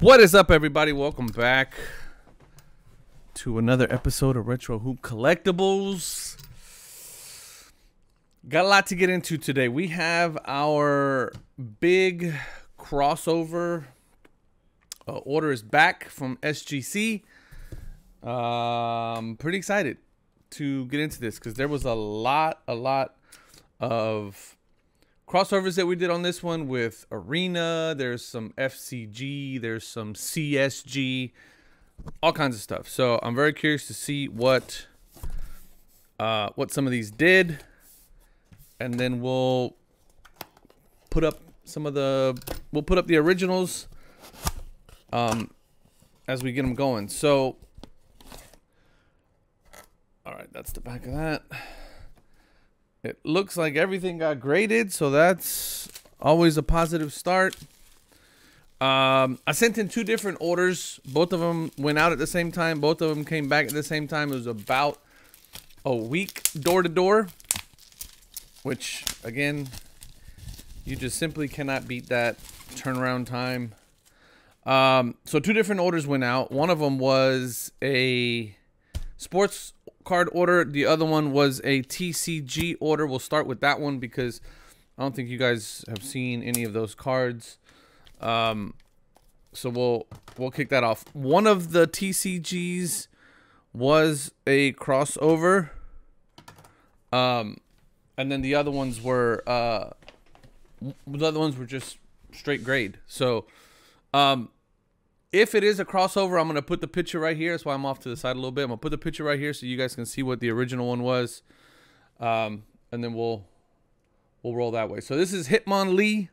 What is up, everybody? Welcome back to another episode of Retro Hoop Collectibles. Got a lot to get into today. We have our big crossover order is back from SGC. Pretty excited to get into this because there was a lot of crossovers that we did on this one with Arena. There's some FCG, there's some CSG, all kinds of stuff. So I'm very curious to see what some of these did, and then we'll put up the originals as we get them going. So all right, that's the back of that. It looks like everything got graded, so that's always a positive start. I sent in two different orders. Both of them went out at the same time. Both of them came back at the same time. It was about a week door to door, which, again, you just simply cannot beat that turnaround time. So two different orders went out. One of them was a sports card order. The other one was a TCG order. We'll start with that one because I don't think you guys have seen any of those cards. So we'll kick that off. One of the TCGs was a crossover, and then the other ones were just straight grade. So if it is a crossover, I'm going to put the picture right here. That's why I'm off to the side a little bit. I'm going to put the picture right here so you guys can see what the original one was. And then we'll roll that way. So this is Hitmonlee.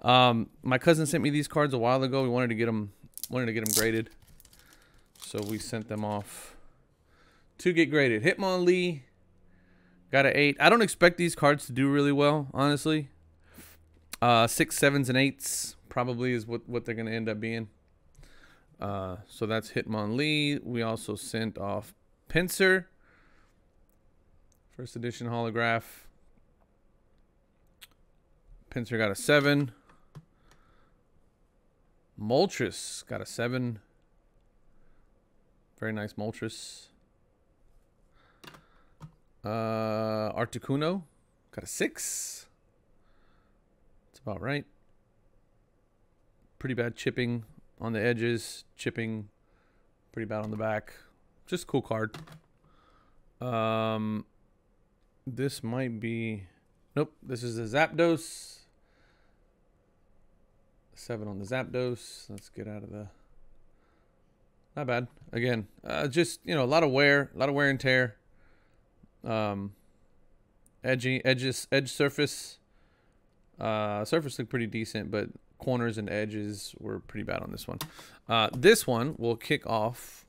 My cousin sent me these cards a while ago. We wanted to get them graded. So we sent them off to get graded. Hitmonlee got an 8. I don't expect these cards to do really well, honestly. 6, 7s, and 8s probably is what they're going to end up being. So that's Hitmonlee. We also sent off Pincer, first edition holograph. Pincer got a 7. Moltres got a 7. Very nice Moltres. Articuno got a 6. That's about right. Pretty bad chipping on the edges, chipping pretty bad on the back. Just a cool card. This might be, nope, this is a Zapdos. 7 on the Zapdos. Let's get out of the, not bad. Again, just, you know, a lot of wear and tear. Edge surface. Surface looked pretty decent, but corners and edges were pretty bad on this one. This one will kick off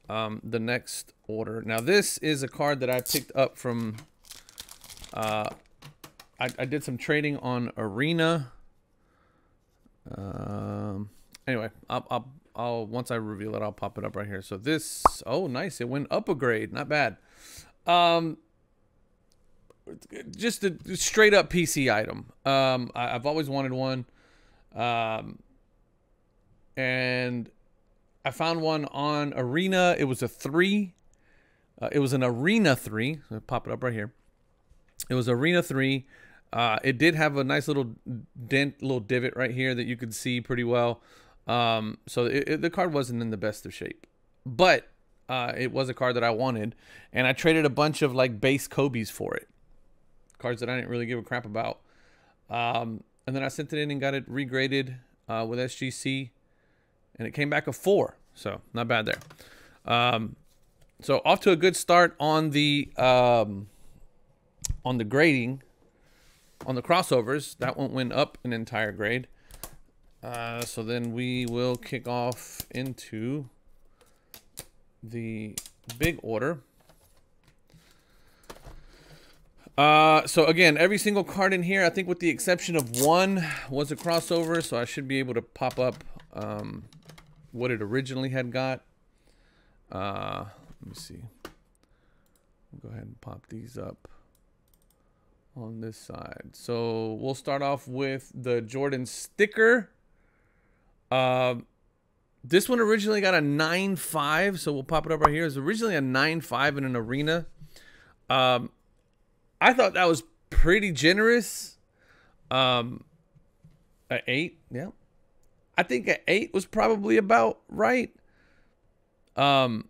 the next order. Now, this is a card that I picked up from, I did some trading on Arena. Anyway, I'll once I reveal it, I'll pop it up right here. So this, oh, nice. It went up a grade. Not bad. Just a straight up PC item. I've always wanted one. And I found one on Arena. It was a 3. It was an Arena 3. I'll pop it up right here. It was Arena 3. It did have a nice little dent, little divot right here that you could see pretty well. So the card wasn't in the best of shape, but it was a card that I wanted, and I traded a bunch of like base Kobe's for it. Cards that I didn't really give a crap about. And then I sent it in and got it regraded with SGC, and it came back a 4. So not bad there. So off to a good start on the grading, on the crossovers. That one went up an entire grade. So then we will kick off into the big order. So again, every single card in here, I think with the exception of one, was a crossover. So I should be able to pop up what it originally had got. Let me see. I'll go ahead and pop these up on this side. So we'll start off with the Jordan sticker. This one originally got a 9.5, so we'll pop it up right here. It's originally a 9.5 in an arena. I thought that was pretty generous. At 8, yeah. I think at 8 was probably about right. They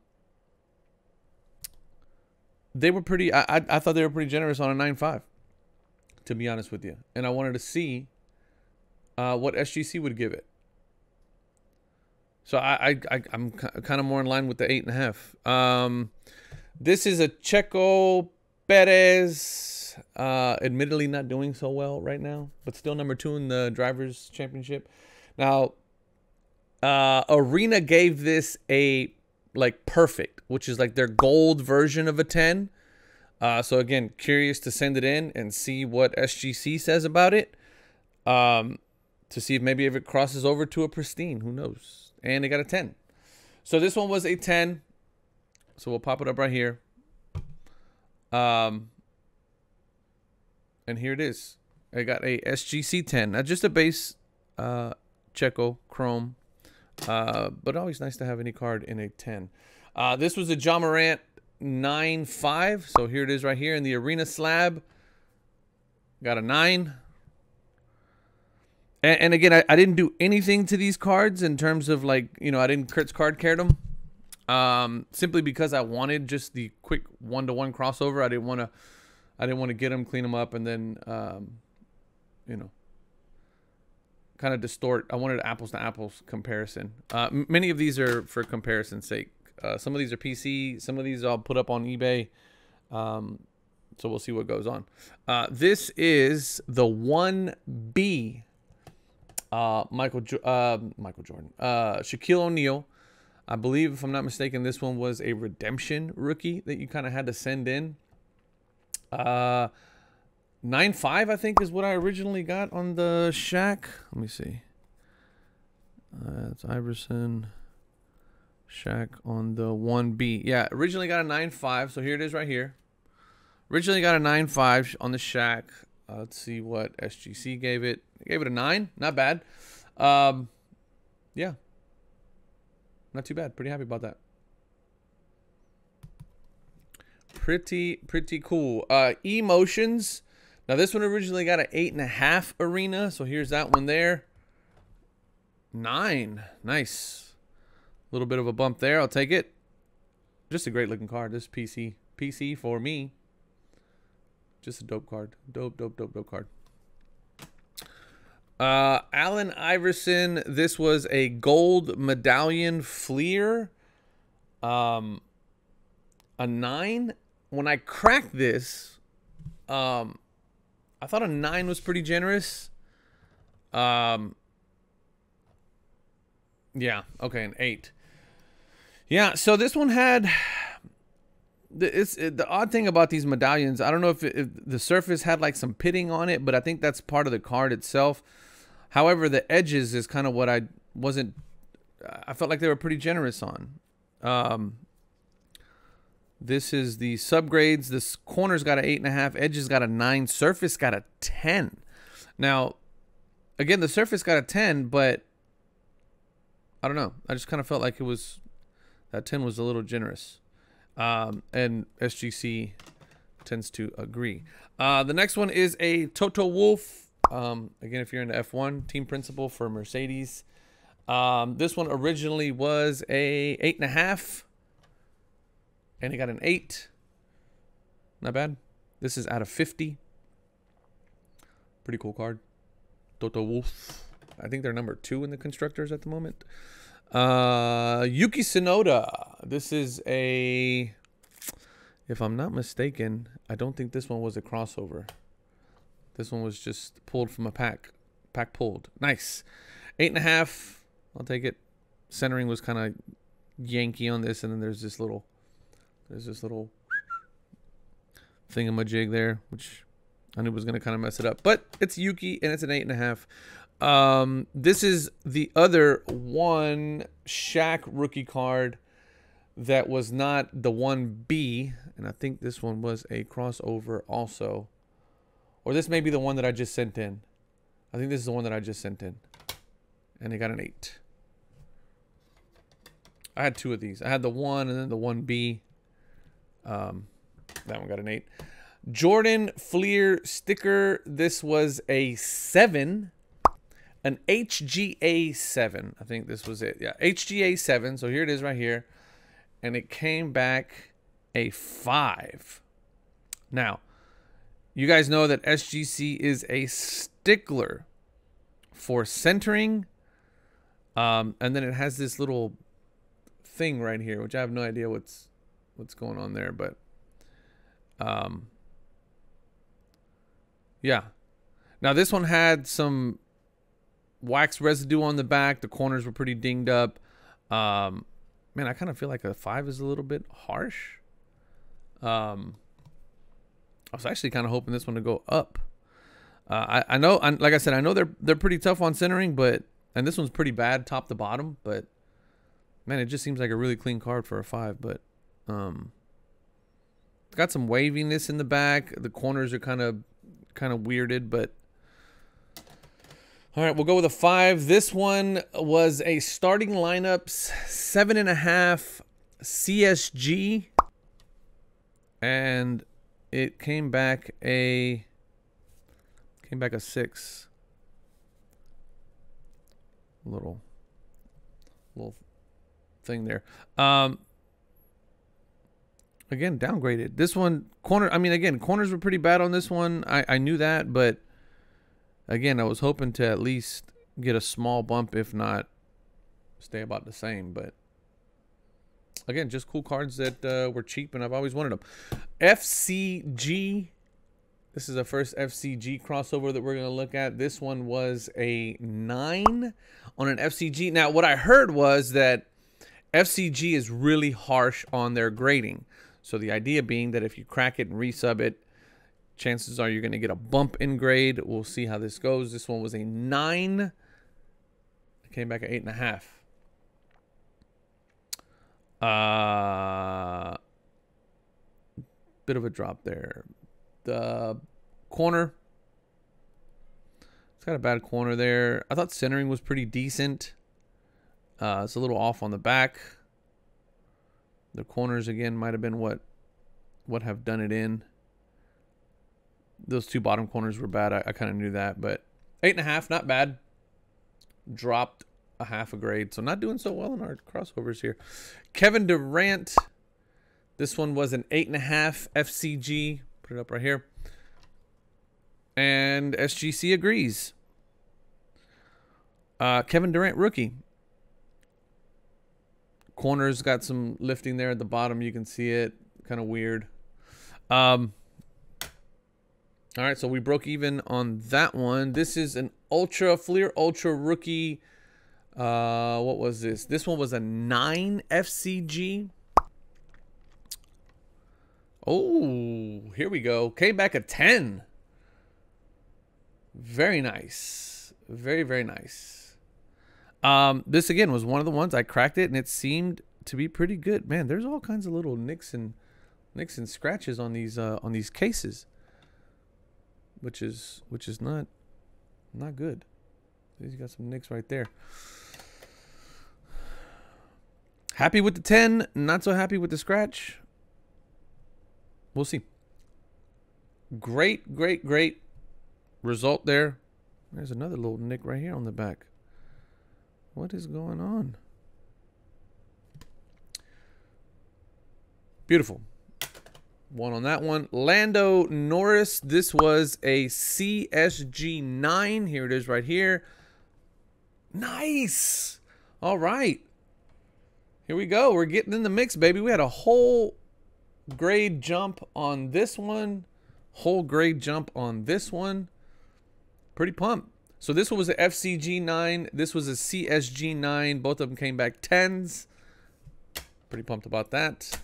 were pretty. I thought they were pretty generous on a 9.5, to be honest with you. And I wanted to see what SGC would give it. So I'm kind of more in line with the 8.5. This is a Checo Perez. Admittedly not doing so well right now, but still number 2 in the Drivers' Championship. Now, Arena gave this a like perfect, which is like their gold version of a 10. So again, curious to send it in and see what SGC says about it. To see if maybe if it crosses over to a pristine, who knows? And they got a 10. So this one was a 10. So we'll pop it up right here. And here it is. I got a SGC 10. Not just a base Checo Chrome. But always nice to have any card in a 10. This was a John Morant 9.5. So here it is right here in the Arena slab. Got a 9. And again, I didn't do anything to these cards in terms of like, you know, I didn't card care them. Simply because I wanted just the quick 1-to-1 crossover. I didn't want to get them, clean them up, and then, you know, kind of distort. I wanted apples to apples comparison. Many of these are for comparison's sake. Some of these are PC. Some of these I'll put up on eBay. So we'll see what goes on. This is the 1B. Michael Jordan. Shaquille O'Neal. I believe, if I'm not mistaken, this one was a redemption rookie that you kind of had to send in. 9.5, I think, is what I originally got on the Shaq. Let me see. It's Iverson. Shaq on the 1B. Yeah, originally got a 9.5, so here it is right here. Originally got a 9.5 on the Shaq. Let's see what SGC gave it. Gave it a 9. Not bad. Yeah. Not too bad. Pretty happy about that. Pretty cool. Emotions. Now, this one originally got an 8.5 Arena. So here's that one there. 9. Nice. A little bit of a bump there. I'll take it. Just a great looking card. This PC. PC for me. Just a dope card. Dope card. Allen Iverson. This was a gold medallion Fleer. A 9. When I cracked this, I thought a 9 was pretty generous. Yeah. Okay, an 8. Yeah. So this one had. The odd thing about these medallions, I don't know if the surface had like some pitting on it, but I think that's part of the card itself. However, the edges is kind of what I felt like they were pretty generous on. This is the subgrades. This corner's got an 8.5, edges got a 9, surface got a 10. Now, again, the surface got a 10, but I don't know. I just kind of felt like that 10 was a little generous. And SGC tends to agree. The next one is a Toto Wolff. Again, if you're into F1, team principal for Mercedes. This one originally was a 8.5. And it got an 8. Not bad. This is out of 50. Pretty cool card. Toto Wolff. I think they're number 2 in the constructors at the moment. Yuki Tsunoda. This is a, if I'm not mistaken, I don't think this one was a crossover. This one was just pulled from a pack. Pack pulled. Nice. 8.5. I'll take it. Centering was kind of yanky on this, and then there's this little thingamajig there, which I knew was going to kind of mess it up. But it's Yuki, and it's an 8.5. This is the other one Shaq rookie card that was not the 1B, and I think this one was a crossover also. Or this may be the one that I just sent in. I think this is the one that I just sent in. And it got an 8. I had 2 of these. I had the 1 and then the 1B. That one got an 8. Jordan Fleer sticker. This was a 7. An HGA 7. I think this was it. Yeah, HGA 7. So here it is right here. And it came back a 5. Now, you guys know that SGC is a stickler for centering. And then it has this little thing right here, which I have no idea what's going on there, but yeah. Now this one had some wax residue on the back. The corners were pretty dinged up. Man, I kind of feel like a 5 is a little bit harsh. I was actually kind of hoping this one to go up. I know, like I said, I know they're pretty tough on centering, and this one's pretty bad top to bottom, but man, it just seems like a really clean card for a 5. But it's got some waviness in the back. The corners are kind of weirded, but all right, we'll go with a 5. This one was a starting lineups 7.5 CSG, and it came back a 6. Little thing there. Again, downgraded. This one corners were pretty bad on this one. I knew that, but again, I was hoping to at least get a small bump, if not stay about the same. But again, just cool cards that were cheap, and I've always wanted them. FCG. This is the first FCG crossover that we're going to look at. This one was a 9 on an FCG. Now, what I heard was that FCG is really harsh on their grading. So the idea being that if you crack it and resub it, chances are you're going to get a bump in grade. We'll see how this goes. This one was a 9. It came back at 8.5. Bit of a drop there. The corner, it's got a bad corner there. I thought centering was pretty decent. It's a little off on the back. The corners again might have been what have done it in. Those 2 bottom corners were bad. I kind of knew that, but 8.5, not bad. Dropped a half a grade, so not doing so well in our crossovers here. Kevin Durant. This one was an 8.5 FCG. Put it up right here. And SGC agrees. Kevin Durant, rookie. Corners got some lifting there at the bottom. You can see it. Kind of weird. All right, so we broke even on that one. This is an Fleer Ultra rookie. What was this? This one was a 9 FCG. Oh, here we go. Came back a 10. Very nice. Very, very nice. This again was one of the ones I cracked it and it seemed to be pretty good. Man, there's all kinds of little nicks and scratches on these cases, which is not good. He's got some nicks right there. Happy with the 10, not so happy with the scratch. We'll see. Great result there. There's another little nick right here on the back. What is going on? Beautiful. 1 on that one. Lando Norris. This was a CSG 9. Here it is right here. Nice. All right. Here we go. We're getting in the mix, baby. We had a whole grade jump on this one. Whole grade jump on this one. Pretty pumped. So this one was an FCG 9. This was a CSG 9. Both of them came back 10s. Pretty pumped about that.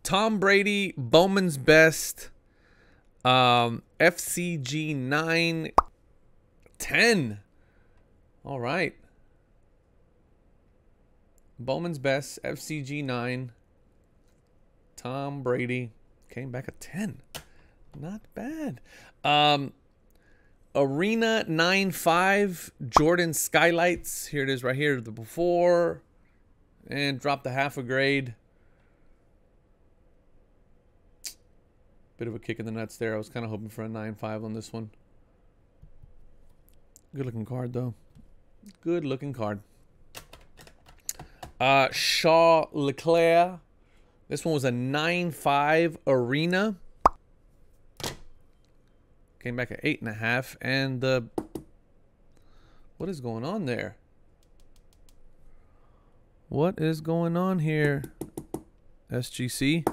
Tom Brady, Bowman's Best. FCG 9. 10. All right. Bowman's Best, FCG 9. Tom Brady came back a 10. Not bad. Arena 9.5 Jordan Skylights. Here it is right here. The before and dropped a half a grade. Bit of a kick in the nuts there. I was kind of hoping for a 9.5 on this one. Good looking card though. Good looking card. Shaw Leclerc. This one was a 9.5 Arena. Came back at 8.5. And the... What is going on there? What is going on here? SGC.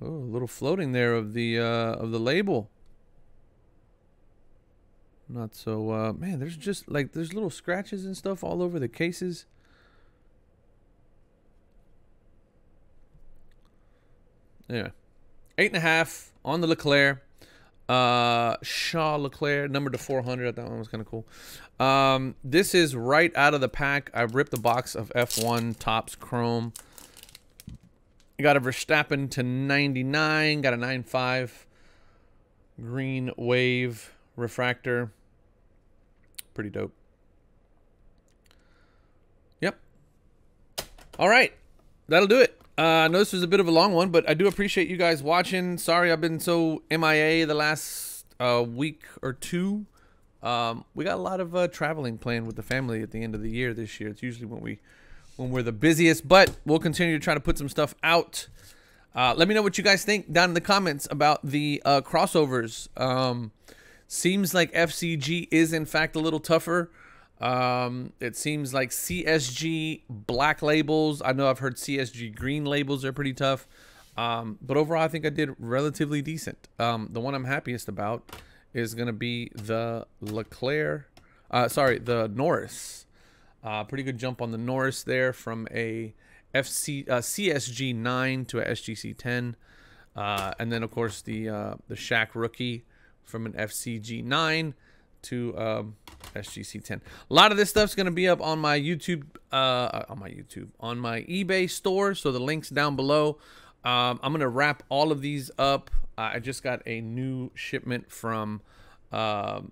Oh, a little floating there of the label. Not so man, there's just like there's little scratches and stuff all over the cases. Yeah. 8.5 on the Leclerc. Shaw Leclerc, number to 400. I thought that one was kind of cool. This is right out of the pack. I ripped the box of F1 Topps Chrome. Got a Verstappen to 99. Got a 9.5 green wave refractor. Pretty dope. Yep. All right. That'll do it. I know this was a bit of a long one, but I do appreciate you guys watching. Sorry I've been so MIA the last week or two. We got a lot of traveling planned with the family at the end of the year this year. It's usually when we're the busiest, but we'll continue to try to put some stuff out. Let me know what you guys think down in the comments about the crossovers. Seems like FCG is in fact a little tougher. It seems like CSG black labels. I know I've heard CSG green labels are pretty tough. But overall, I think I did relatively decent. The one I'm happiest about is going to be the Leclerc. The Norris. Pretty good jump on the Norris there from a CSG 9 to a SGC 10. And then, of course, the Shaq rookie from an FCG 9 to SGC 10. A lot of this stuff's going to be up on my YouTube, on my eBay store. So the link's down below. I'm going to wrap all of these up. I just got a new shipment from the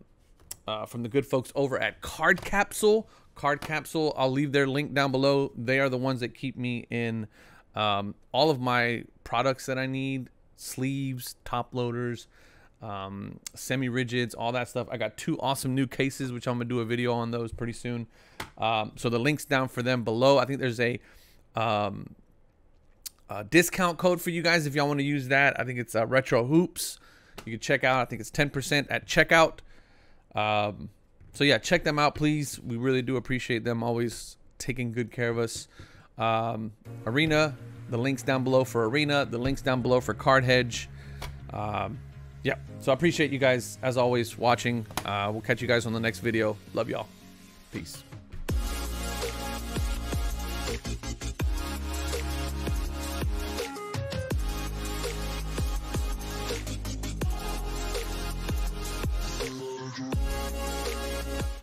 good folks over at Card Capsule. Card Capsule, I'll leave their link down below. They are the ones that keep me in all of my products that I need. Sleeves, top loaders, semi-rigids, all that stuff. I got 2 awesome new cases, which I'm going to do a video on those pretty soon. So the link's down for them below. I think there's a discount code for you guys if y'all want to use that. I think it's Retro Hoops. You can check out. I think it's 10% at checkout. So yeah, check them out, please. We really do appreciate them always taking good care of us. Arena, the link's down below for Arena. The link's down below for Card Hedge. Yeah, so I appreciate you guys, as always, watching. We'll catch you guys on the next video. Love y'all. Peace.